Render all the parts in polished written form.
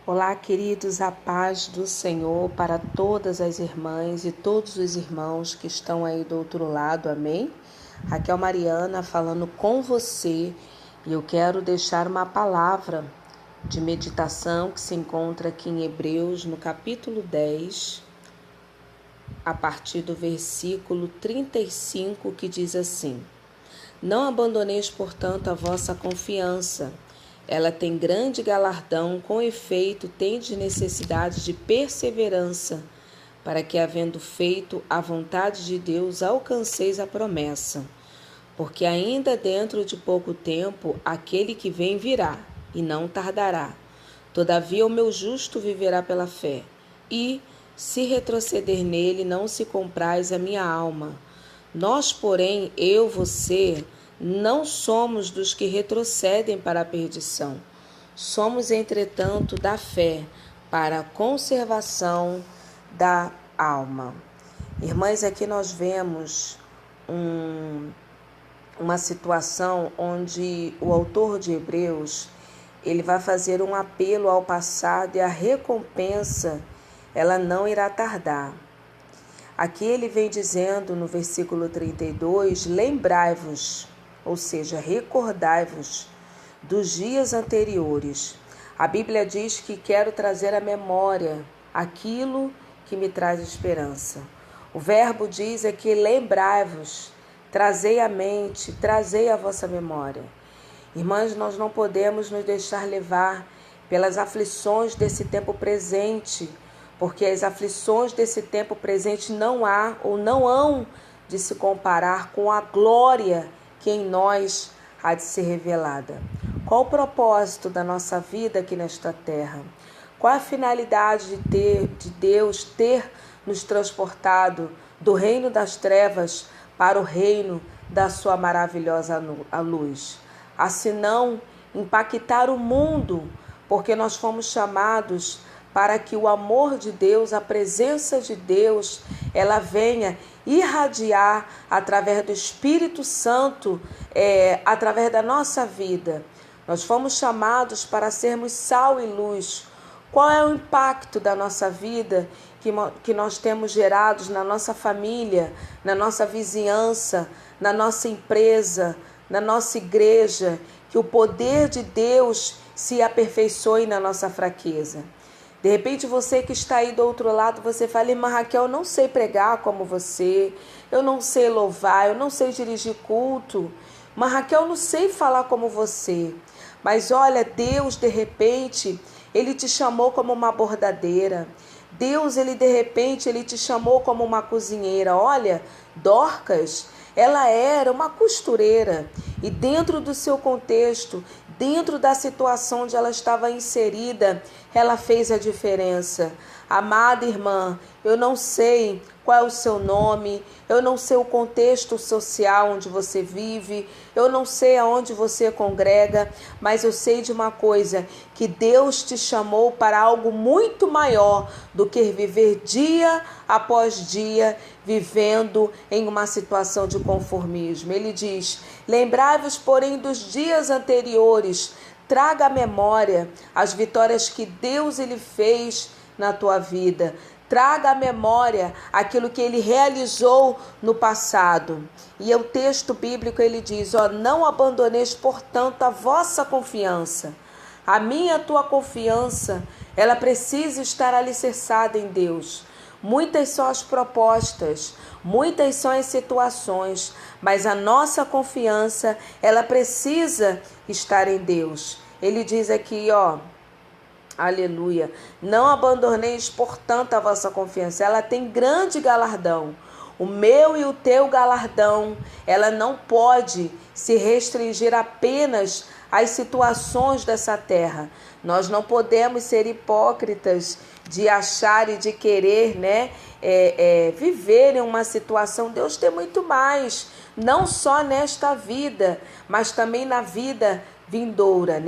Olá, queridos, a paz do Senhor para todas as irmãs e todos os irmãos que estão aí do outro lado, amém? Raquel Mariana falando com você e eu quero deixar uma palavra de meditação que se encontra aqui em Hebreus, no capítulo 10, a partir do versículo 35, que diz assim: Não abandoneis, portanto, a vossa confiança. Ela tem grande galardão, com efeito, tendes necessidade de perseverança, para que, havendo feito a vontade de Deus, alcanceis a promessa. Porque ainda dentro de pouco tempo, aquele que vem virá, e não tardará. Todavia o meu justo viverá pela fé, e, se retroceder nele, não se compraz a minha alma. Nós, porém, você, não somos dos que retrocedem para a perdição. Somos, entretanto, da fé para a conservação da alma. Irmãs, aqui nós vemos uma situação onde o autor de Hebreus, ele vai fazer um apelo ao passado e a recompensa, ela não irá tardar. Aqui ele vem dizendo no versículo 32, lembrai-vos, ou seja, recordai-vos dos dias anteriores. A Bíblia diz que quero trazer à memória aquilo que me traz esperança. O verbo diz que lembrai-vos, trazei à mente, trazei à vossa memória. Irmãs, nós não podemos nos deixar levar pelas aflições desse tempo presente, porque as aflições desse tempo presente não há ou não hão de se comparar com a glória que em nós há de ser revelada. Qual o propósito da nossa vida aqui nesta terra? Qual a finalidade de Deus ter nos transportado do reino das trevas para o reino da sua maravilhosa luz? Assim não impactar o mundo, porque nós fomos chamados para que o amor de Deus, a presença de Deus, ela venha irradiar através do Espírito Santo, através da nossa vida. Nós fomos chamados para sermos sal e luz. Qual é o impacto da nossa vida que nós temos gerados na nossa família, na nossa vizinhança, na nossa empresa, na nossa igreja? Que o poder de Deus se aperfeiçoe na nossa fraqueza. De repente você que está aí do outro lado, você fala, irmã Raquel, eu não sei pregar como você, eu não sei louvar, eu não sei dirigir culto. Irmã Raquel, eu não sei falar como você. Mas olha, Deus de repente, Ele te chamou como uma bordadeira. Deus, Ele de repente, Ele te chamou como uma cozinheira. Olha, Dorcas, ela era uma costureira e dentro do seu contexto, dentro da situação onde ela estava inserida, ela fez a diferença. Amada irmã, eu não sei qual é o seu nome, eu não sei o contexto social onde você vive, eu não sei aonde você congrega, mas eu sei de uma coisa, que Deus te chamou para algo muito maior do que viver dia após dia, vivendo em uma situação de conformismo. Ele diz, lembrai-vos, porém, dos dias anteriores, traga à memória as vitórias que Deus ele fez na tua vida. Traga à memória aquilo que ele realizou no passado. E o texto bíblico ele diz, não abandoneis, portanto, a vossa confiança. A minha, a tua confiança, ela precisa estar alicerçada em Deus. Muitas são as propostas, muitas são as situações, mas a nossa confiança, ela precisa estar em Deus. Ele diz aqui, aleluia, não abandoneis, portanto, a vossa confiança. Ela tem grande galardão. O meu e o teu galardão, ela não pode se restringir apenas às situações dessa terra. Nós não podemos ser hipócritas de achar e de querer, viver em uma situação. Deus tem muito mais, não só nesta vida, mas também na vida vindoura,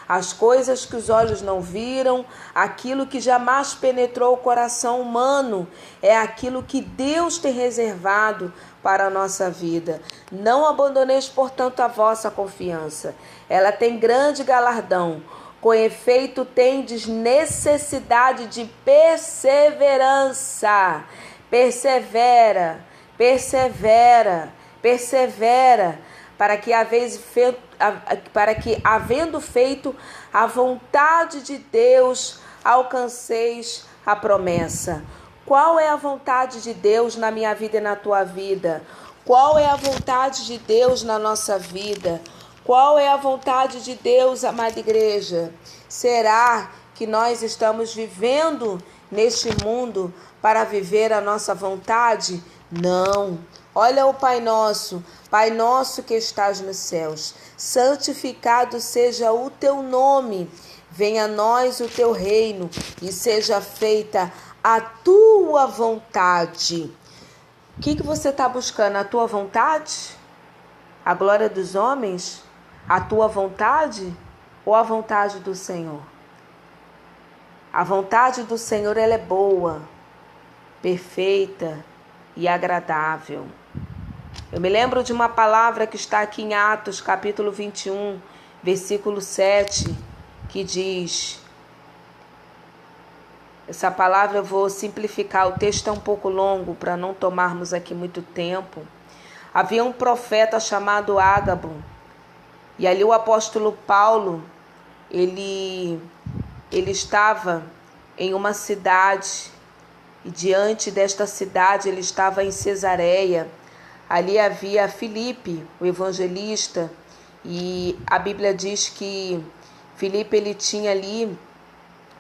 As coisas que os olhos não viram, aquilo que jamais penetrou o coração humano, é aquilo que Deus tem reservado para a nossa vida. Não abandoneis, portanto, a vossa confiança. Ela tem grande galardão. Com efeito, tendes necessidade de perseverança. Persevera, persevera, persevera, para que havendo feito a vontade de Deus, alcanceis a promessa. Qual é a vontade de Deus na minha vida e na tua vida? Qual é a vontade de Deus na nossa vida? Qual é a vontade de Deus, amada igreja? Será que nós estamos vivendo neste mundo para viver a nossa vontade? Não. Olha o Pai Nosso que estás nos céus, santificado seja o teu nome, venha a nós o teu reino e seja feita a tua vontade. O que você está buscando? A tua vontade? A glória dos homens? A tua vontade ou a vontade do Senhor? A vontade do Senhor, ela é boa, perfeita e agradável. Eu me lembro de uma palavra que está aqui em Atos, capítulo 21, versículo 7, que diz... Essa palavra eu vou simplificar, o texto é um pouco longo para não tomarmos aqui muito tempo. Havia um profeta chamado Ágabo, e ali o apóstolo Paulo, ele estava em uma cidade, e diante desta cidade ele estava em Cesareia. Ali havia Filipe, o evangelista, e a Bíblia diz que Filipe ele tinha ali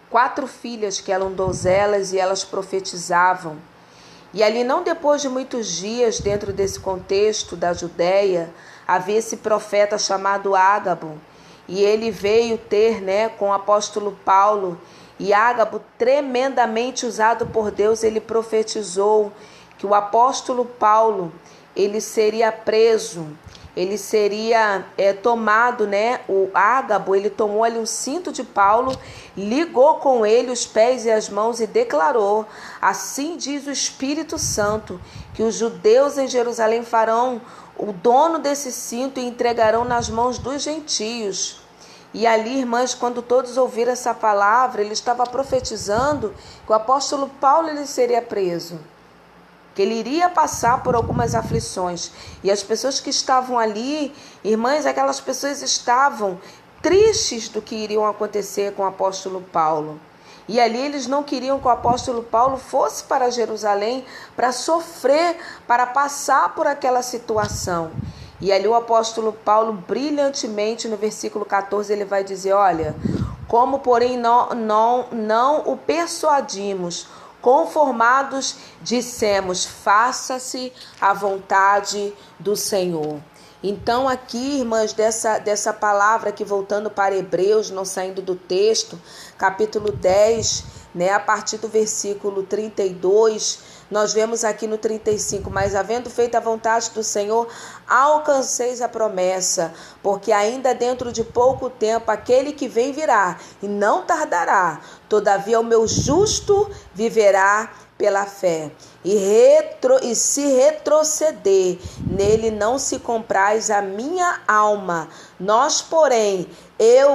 4 filhas que eram donzelas e elas profetizavam. E ali, não depois de muitos dias, dentro desse contexto da Judéia, havia esse profeta chamado Ágabo. E ele veio ter, com o apóstolo Paulo. E Ágabo, tremendamente usado por Deus, ele profetizou que o apóstolo Paulo, ele seria preso. Ele seria tomado, o Ágabo, ele tomou ali um cinto de Paulo, ligou com ele os pés e as mãos e declarou: assim diz o Espírito Santo, que os judeus em Jerusalém farão o dono desse cinto e entregarão nas mãos dos gentios. E ali, irmãs, quando todos ouviram essa palavra, ele estava profetizando que o apóstolo Paulo ele seria preso, que ele iria passar por algumas aflições. E as pessoas que estavam ali, irmãs, aquelas pessoas estavam tristes do que iriam acontecer com o apóstolo Paulo. E ali eles não queriam que o apóstolo Paulo fosse para Jerusalém para sofrer, para passar por aquela situação. E ali o apóstolo Paulo, brilhantemente, no versículo 14, ele vai dizer: olha, como porém não o persuadimos, conformados, dissemos, faça-se a vontade do Senhor. Então aqui, irmãs, dessa palavra aqui, voltando para Hebreus, não saindo do texto, capítulo 10, a partir do versículo 32, nós vemos aqui no 35, mas havendo feito a vontade do Senhor, alcanceis a promessa, porque ainda dentro de pouco tempo aquele que vem virá e não tardará. Todavia o meu justo viverá pela fé. E se retroceder, nele não se compraz a minha alma. Nós, porém,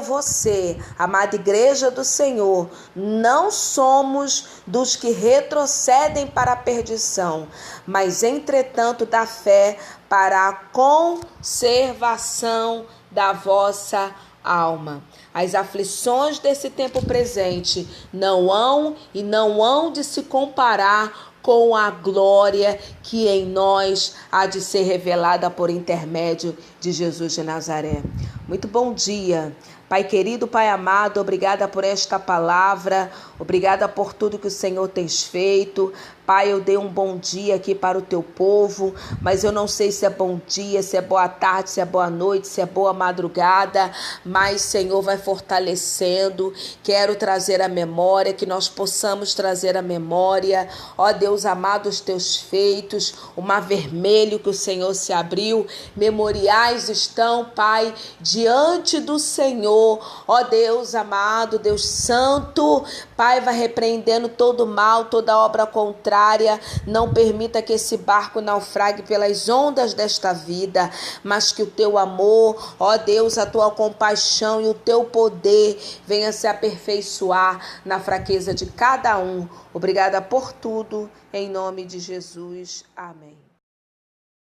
você, amada igreja do Senhor, não somos dos que retrocedem para a perdição, mas entretanto da fé para a conservação da vossa alma. As aflições desse tempo presente não hão de se comparar com a glória que em nós há de ser revelada por intermédio de Jesus de Nazaré. Muito bom dia. Pai querido, Pai amado, obrigada por esta palavra, obrigada por tudo que o Senhor tem feito. Pai, eu dei um bom dia aqui para o teu povo, mas eu não sei se é bom dia, se é boa tarde, se é boa noite, se é boa madrugada, mas Senhor vai fortalecendo. Quero trazer a memória, que nós possamos trazer a memória, ó Deus amado, os teus feitos, o mar vermelho que o Senhor se abriu, memoriais estão, Pai, diante do Senhor. Ó Deus amado, Deus santo, Pai, vai repreendendo todo mal, toda obra contrária, diária. Não permita que esse barco naufrague pelas ondas desta vida, mas que o teu amor, ó Deus, a tua compaixão e o teu poder venha se aperfeiçoar na fraqueza de cada um. Obrigada por tudo, em nome de Jesus. Amém.